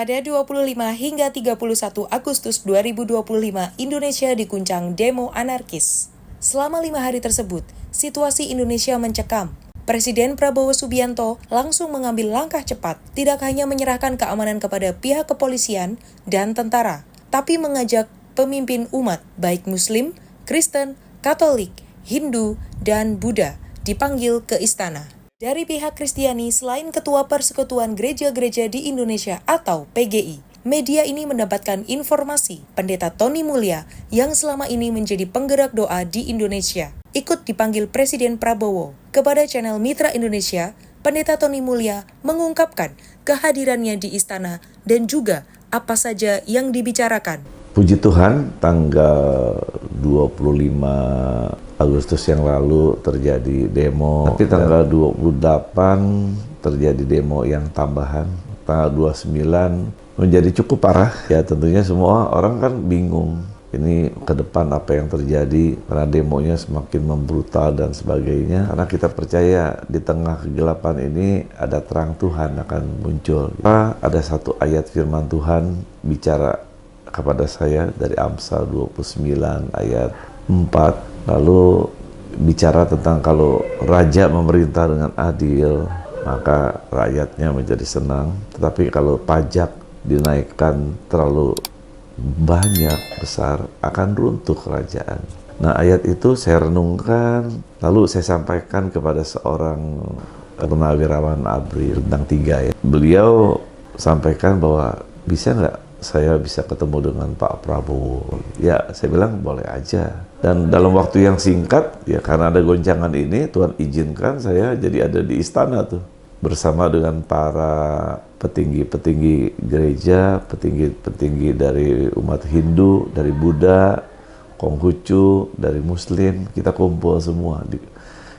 Pada 25 hingga 31 Agustus 2025, Indonesia diguncang demo anarkis. Selama 5 hari tersebut, situasi Indonesia mencekam. Presiden Prabowo Subianto langsung mengambil langkah cepat, tidak hanya menyerahkan keamanan kepada pihak kepolisian dan tentara, tapi mengajak pemimpin umat, baik Muslim, Kristen, Katolik, Hindu, dan Buddha, dipanggil ke istana. Dari pihak Kristiani, selain Ketua Persekutuan Gereja-Gereja di Indonesia atau PGI, media ini mendapatkan informasi Pendeta Tony Mulya yang selama ini menjadi penggerak doa di Indonesia, ikut dipanggil Presiden Prabowo. Kepada channel Mitra Indonesia, Pendeta Tony Mulya mengungkapkan kehadirannya di istana dan juga apa saja yang dibicarakan. Puji Tuhan, tanggal 25 Agustus yang lalu terjadi demo, tapi tanggal 28 terjadi demo yang tambahan, tanggal 29 menjadi cukup parah. Ya tentunya semua orang kan bingung, ini ke depan apa yang terjadi, karena demonya semakin membrutal dan sebagainya. Karena kita percaya di tengah kegelapan ini ada terang Tuhan akan muncul. Ada satu ayat firman Tuhan bicara kepada saya dari Amsal 29 ayat 4. Lalu bicara tentang kalau raja memerintah dengan adil, maka rakyatnya menjadi senang. Tetapi kalau pajak dinaikkan terlalu banyak, besar, akan runtuh kerajaan. Nah, ayat itu saya renungkan, lalu saya sampaikan kepada seorang purnawirawan ABRI bintang 3 ya. Beliau sampaikan bahwa bisa nggak saya bisa ketemu dengan Pak Prabowo. Ya, saya bilang boleh aja. Dan dalam waktu yang singkat, ya karena ada goncangan ini, Tuhan izinkan saya jadi ada di istana tuh. Bersama dengan para petinggi-petinggi gereja, petinggi-petinggi dari umat Hindu, dari Buddha, Konghucu, dari Muslim, kita kumpul semua.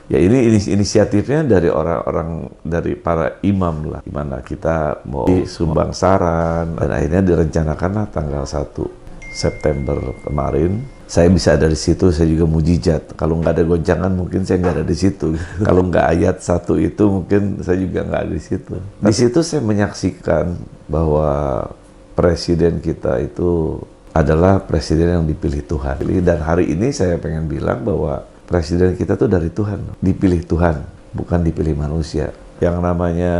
Ya ini inisiatifnya dari orang-orang, dari para imam lah, dimana kita mau sumbang saran, dan akhirnya direncanakanlah tanggal 1 September kemarin. Saya bisa ada di situ, saya juga mujizat. Kalau nggak ada goncangan mungkin saya nggak ada di situ. Kalau nggak ayat 1 itu mungkin saya juga nggak ada di situ. Di situ saya menyaksikan bahwa presiden kita itu adalah presiden yang dipilih Tuhan. Dan hari ini saya pengen bilang bahwa presiden kita tuh dari Tuhan, dipilih Tuhan, bukan dipilih manusia. Yang namanya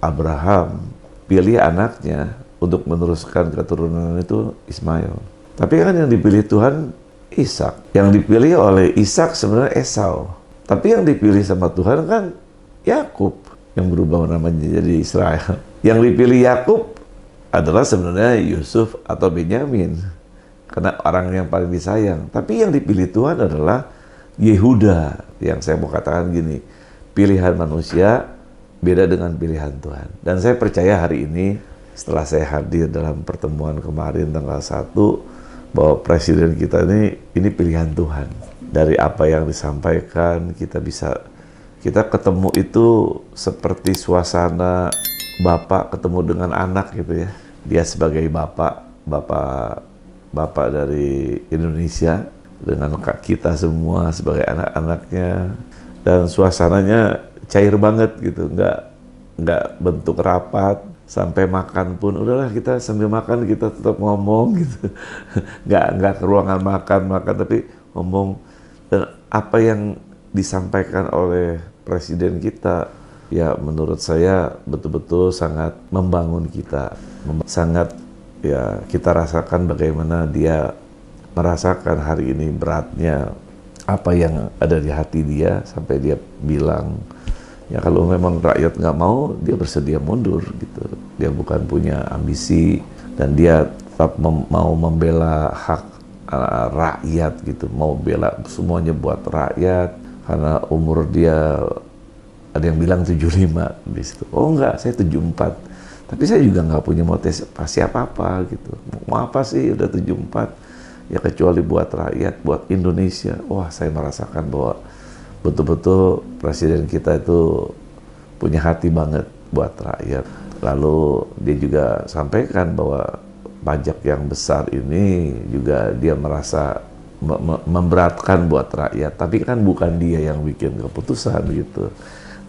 Abraham pilih anaknya untuk meneruskan keturunan itu Ismail. Tapi kan yang dipilih Tuhan Ishak. Yang dipilih oleh Ishak sebenarnya Esau. Tapi yang dipilih sama Tuhan kan Yakub, yang berubah namanya jadi Israel. Yang dipilih Yakub adalah sebenarnya Yusuf atau Benyamin, karena orang yang paling disayang. Tapi yang dipilih Tuhan adalah Yehuda. Yang saya mau katakan gini, pilihan manusia beda dengan pilihan Tuhan. Dan saya percaya hari ini setelah saya hadir dalam pertemuan kemarin tanggal 1, bahwa presiden kita ini pilihan Tuhan. Dari apa yang disampaikan, kita ketemu itu seperti suasana bapak ketemu dengan anak gitu ya. Dia sebagai bapak dari Indonesia, dengan kita semua sebagai anak-anaknya, dan suasananya cair banget gitu, nggak bentuk rapat. Sampai makan pun udahlah, kita sambil makan kita tetap ngomong gitu. nggak ke ruangan makan tapi ngomong. Dan apa yang disampaikan oleh presiden kita, ya menurut saya betul-betul sangat membangun kita. Sangat ya, kita rasakan bagaimana dia merasakan hari ini beratnya apa yang ada di hati dia, sampai dia bilang, ya kalau memang rakyat nggak mau, dia bersedia mundur gitu. Dia bukan punya ambisi, dan dia tetap mau membela hak rakyat gitu. Mau bela semuanya buat rakyat, karena umur dia, ada yang bilang 75 di situ. Oh enggak, saya 74. Tapi saya juga nggak punya motivasi apa-apa gitu. Mau apa sih udah 74? Ya kecuali buat rakyat, buat Indonesia. Wah, saya merasakan bahwa betul-betul presiden kita itu punya hati banget buat rakyat. Lalu dia juga sampaikan bahwa pajak yang besar ini juga dia merasa memberatkan buat rakyat. Tapi kan bukan dia yang bikin keputusan gitu.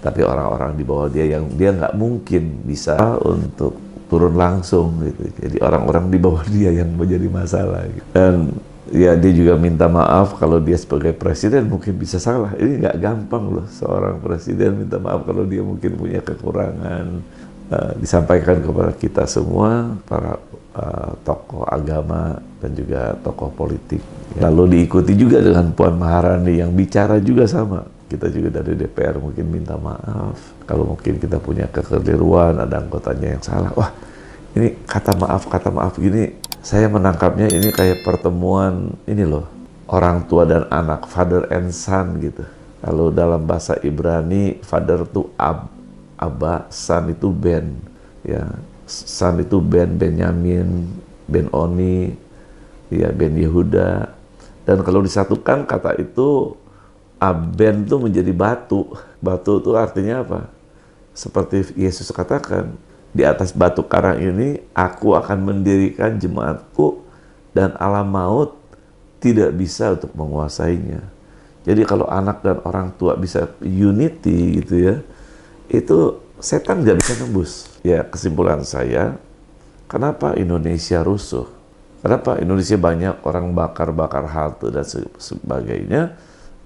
Tapi orang-orang di bawah dia yang dia nggak mungkin bisa untuk turun langsung gitu. Jadi orang-orang di bawah dia yang menjadi masalah gitu. Dan ya dia juga minta maaf kalau dia sebagai presiden mungkin bisa salah. Ini nggak gampang loh seorang presiden minta maaf kalau dia mungkin punya kekurangan. Disampaikan kepada kita semua, para tokoh agama dan juga tokoh politik. Lalu diikuti juga dengan Puan Maharani yang bicara juga sama. Kita juga dari DPR mungkin minta maaf. Kalau mungkin kita punya kekeliruan, ada anggotanya yang salah. Wah, ini kata maaf gini, saya menangkapnya ini kayak pertemuan ini loh, orang tua dan anak, father and son gitu. Kalau dalam bahasa Ibrani, father itu Abba, son itu Ben, ya, son itu Benyamin, Ben Oni, ya Ben Yehuda, dan kalau disatukan kata itu Aben itu menjadi batu. Batu itu artinya apa? Seperti Yesus katakan, di atas batu karang ini aku akan mendirikan jemaatku dan alam maut tidak bisa untuk menguasainya. Jadi kalau anak dan orang tua bisa unity gitu ya, itu setan nggak bisa nembus. Ya, kesimpulan saya, kenapa Indonesia rusuh? Kenapa Indonesia banyak orang bakar-bakar halte dan sebagainya?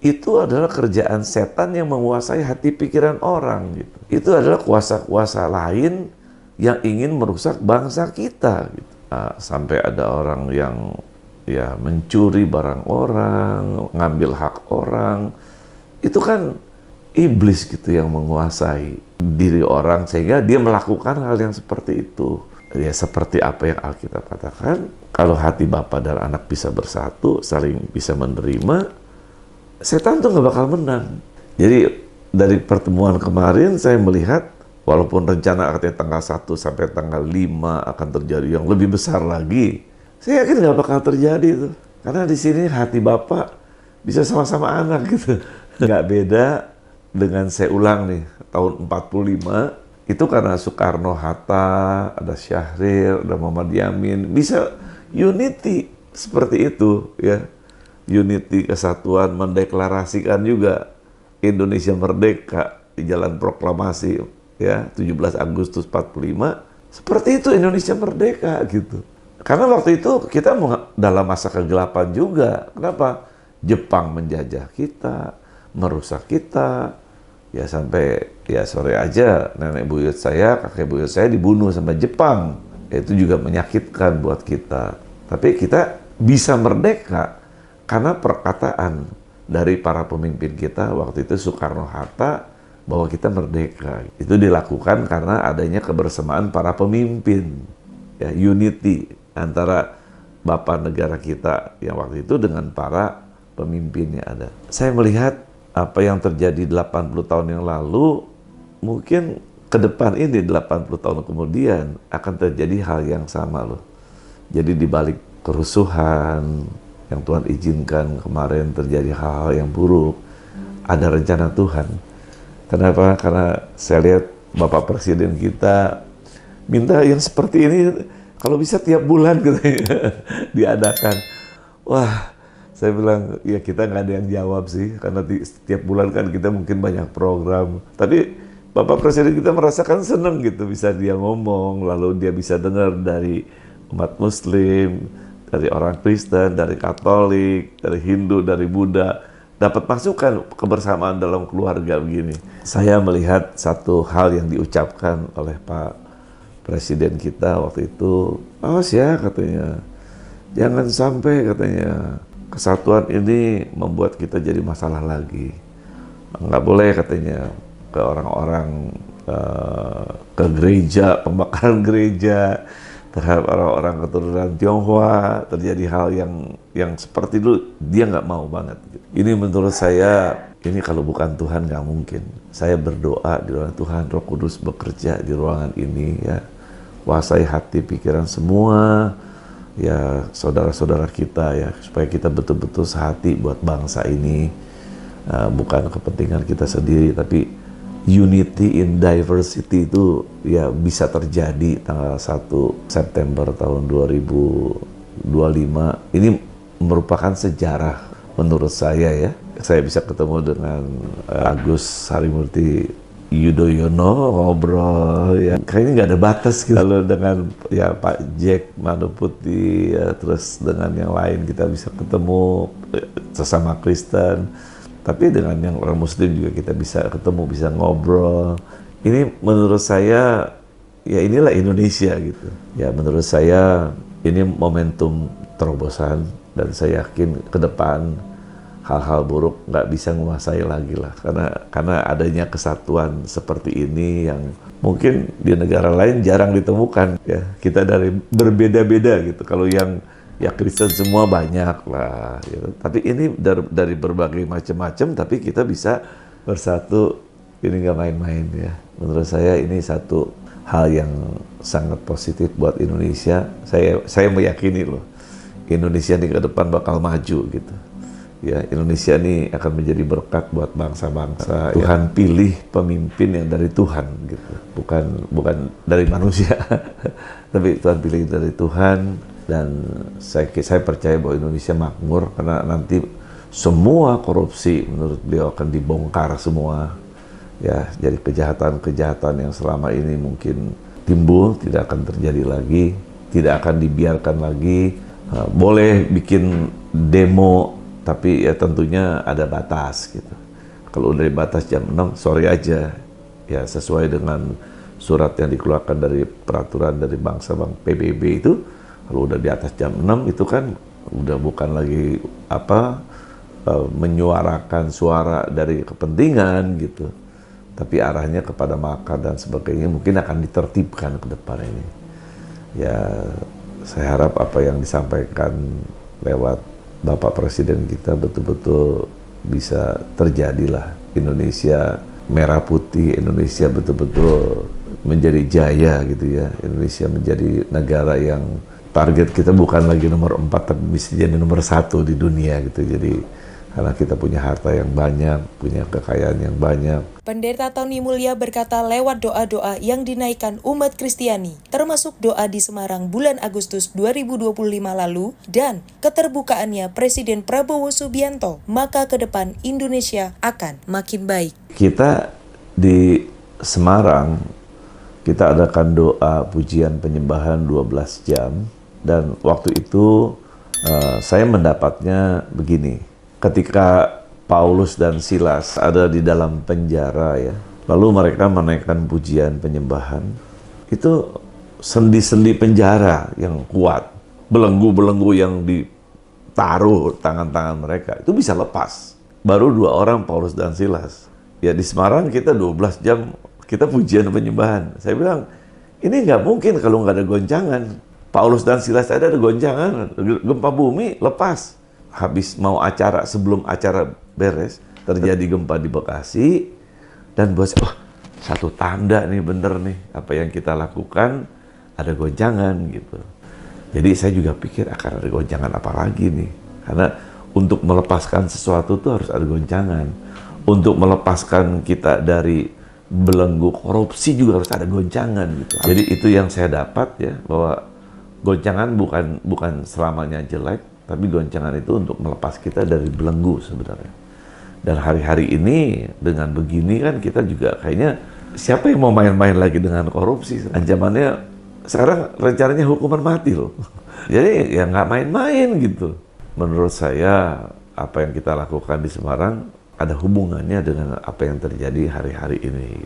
Itu adalah kerjaan setan yang menguasai hati pikiran orang. Gitu. Itu adalah kuasa-kuasa lain yang ingin merusak bangsa kita. Gitu. Nah, sampai ada orang yang ya mencuri barang orang, ngambil hak orang, itu kan iblis gitu yang menguasai diri orang sehingga dia melakukan hal yang seperti itu. Ya seperti apa yang Alkitab katakan, kalau hati Bapa dan anak bisa bersatu, saling bisa menerima, setan tuh nggak bakal menang. Jadi dari pertemuan kemarin saya melihat, walaupun rencana katanya tanggal 1 sampai tanggal 5 akan terjadi yang lebih besar lagi, saya yakin nggak bakal terjadi itu. Karena di sini hati Bapak bisa sama-sama anak gitu. Nggak beda dengan saya ulang nih, tahun 45, itu karena Soekarno-Hatta, ada Syahrir, ada Muhammad Yamin, bisa unity seperti itu ya. Unity, kesatuan, mendeklarasikan juga Indonesia merdeka di Jalan Proklamasi ya, 17 Agustus 45. Seperti itu Indonesia merdeka gitu. Karena waktu itu kita dalam masa kegelapan juga. Kenapa? Jepang menjajah kita, merusak kita. Ya sampai ya sore aja nenek buyut saya, kakek buyut saya dibunuh sama Jepang. Itu juga menyakitkan buat kita. Tapi kita bisa merdeka karena perkataan dari para pemimpin kita waktu itu Soekarno-Hatta bahwa kita merdeka. Itu dilakukan karena adanya kebersamaan para pemimpin. Ya, unity antara Bapak negara kita yang waktu itu dengan para pemimpinnya ada. Saya melihat apa yang terjadi 80 tahun yang lalu, mungkin ke depan ini 80 tahun kemudian akan terjadi hal yang sama loh. Jadi di balik kerusuhan yang Tuhan izinkan kemarin terjadi hal-hal yang buruk, ada rencana Tuhan. Kenapa? Karena saya lihat Bapak Presiden kita minta yang seperti ini kalau bisa tiap bulan katanya diadakan. Wah, saya bilang, ya kita nggak ada yang jawab sih, karena setiap bulan kan kita mungkin banyak program. Tapi Bapak Presiden kita merasakan senang gitu, bisa dia ngomong, lalu dia bisa dengar dari umat Muslim, dari orang Kristen, dari Katolik, dari Hindu, dari Buddha, dapat masukan kebersamaan dalam keluarga begini. Saya melihat satu hal yang diucapkan oleh Pak Presiden kita waktu itu, awas ya katanya, jangan sampai katanya, kesatuan ini membuat kita jadi masalah lagi. Nggak boleh katanya ke orang-orang, ke gereja, pembakaran gereja, terhadap orang-orang keturunan Tionghoa, terjadi hal yang seperti itu, dia nggak mau banget. Ini menurut saya, ini kalau bukan Tuhan nggak mungkin. Saya berdoa di ruangan Tuhan, Roh Kudus bekerja di ruangan ini ya, kuasai hati pikiran semua, ya saudara-saudara kita ya, supaya kita betul-betul sehati buat bangsa ini, bukan kepentingan kita sendiri, tapi unity in diversity itu ya bisa terjadi tanggal 1 September tahun 2025. Ini merupakan sejarah menurut saya ya. Saya bisa ketemu dengan Agus Harimurti Yudhoyono ngobrol ya kayaknya nggak ada batas gitu. Lalu dengan ya Pak Jack Manu Putih ya, terus dengan yang lain kita bisa ketemu sesama Kristen, tapi dengan yang orang Muslim juga kita bisa ketemu, bisa ngobrol. Ini menurut saya ya inilah Indonesia gitu ya. Menurut saya ini momentum terobosan, dan saya yakin ke depan hal-hal buruk nggak bisa menguasai lagi lah, karena adanya kesatuan seperti ini yang mungkin di negara lain jarang ditemukan ya. Kita dari berbeda-beda gitu, kalau yang ya Kristen semua banyak lah gitu. Tapi ini dari berbagai macam-macam, tapi kita bisa bersatu, ini nggak main-main ya. Menurut saya ini satu hal yang sangat positif buat Indonesia. Saya meyakini loh, Indonesia ini ke depan bakal maju gitu. Ya, Indonesia ini akan menjadi berkat buat bangsa-bangsa. Tuhan pilih pemimpin yang dari Tuhan gitu, bukan dari manusia, tapi Tuhan pilih dari Tuhan. Dan saya percaya bahwa Indonesia makmur, karena nanti semua korupsi menurut beliau akan dibongkar semua. Ya, jadi kejahatan-kejahatan yang selama ini mungkin timbul tidak akan terjadi lagi, tidak akan dibiarkan lagi. Boleh bikin demo, tapi ya tentunya ada batas gitu. Kalau udah di batas jam 6 sore aja, ya sesuai dengan surat yang dikeluarkan dari peraturan dari Bangsa-Bang PBB itu, kalau udah di atas jam 6 itu kan udah bukan lagi menyuarakan suara dari kepentingan gitu, tapi arahnya kepada makar dan sebagainya, mungkin akan ditertibkan ke depan ini. Ya, saya harap apa yang disampaikan lewat Bapak Presiden kita betul-betul bisa terjadilah. Indonesia merah putih, Indonesia betul-betul menjadi jaya gitu ya. Indonesia menjadi negara yang target kita bukan lagi nomor 4, tapi bisa jadi nomor 1 di dunia gitu. Jadi karena kita punya harta yang banyak, punya kekayaan yang banyak. Pendeta Tony Mulya berkata lewat doa-doa yang dinaikkan umat Kristiani, termasuk doa di Semarang bulan Agustus 2025 lalu, dan keterbukaannya Presiden Prabowo Subianto, maka ke depan Indonesia akan makin baik. Kita di Semarang, kita adakan doa pujian penyembahan 12 jam, dan waktu itu saya mendapatnya begini. Ketika Paulus dan Silas ada di dalam penjara ya, lalu mereka menaikkan pujian penyembahan, itu sendi-sendi penjara yang kuat, belenggu-belenggu yang ditaruh tangan-tangan mereka, itu bisa lepas. Baru 2 orang, Paulus dan Silas. Ya di Semarang kita 12 jam, kita pujian penyembahan. Saya bilang, ini nggak mungkin kalau nggak ada goncangan. Paulus dan Silas ada goncangan, gempa bumi, lepas. Habis mau acara, sebelum acara beres, terjadi gempa di Bekasi, dan bos, satu tanda nih, bener nih, apa yang kita lakukan, ada goncangan gitu. Jadi saya juga pikir akan ada goncangan apa lagi nih, karena untuk melepaskan sesuatu tuh harus ada goncangan. Untuk melepaskan kita dari belenggu korupsi juga harus ada goncangan gitu. Jadi itu yang saya dapat ya, bahwa goncangan bukan selamanya jelek, tapi goncangan itu untuk melepas kita dari belenggu sebenarnya. Dan hari-hari ini dengan begini kan kita juga kayaknya siapa yang mau main-main lagi dengan korupsi? Ancamannya sekarang rencananya hukuman mati loh. Jadi ya nggak main-main gitu. Menurut saya apa yang kita lakukan di Semarang ada hubungannya dengan apa yang terjadi hari-hari ini.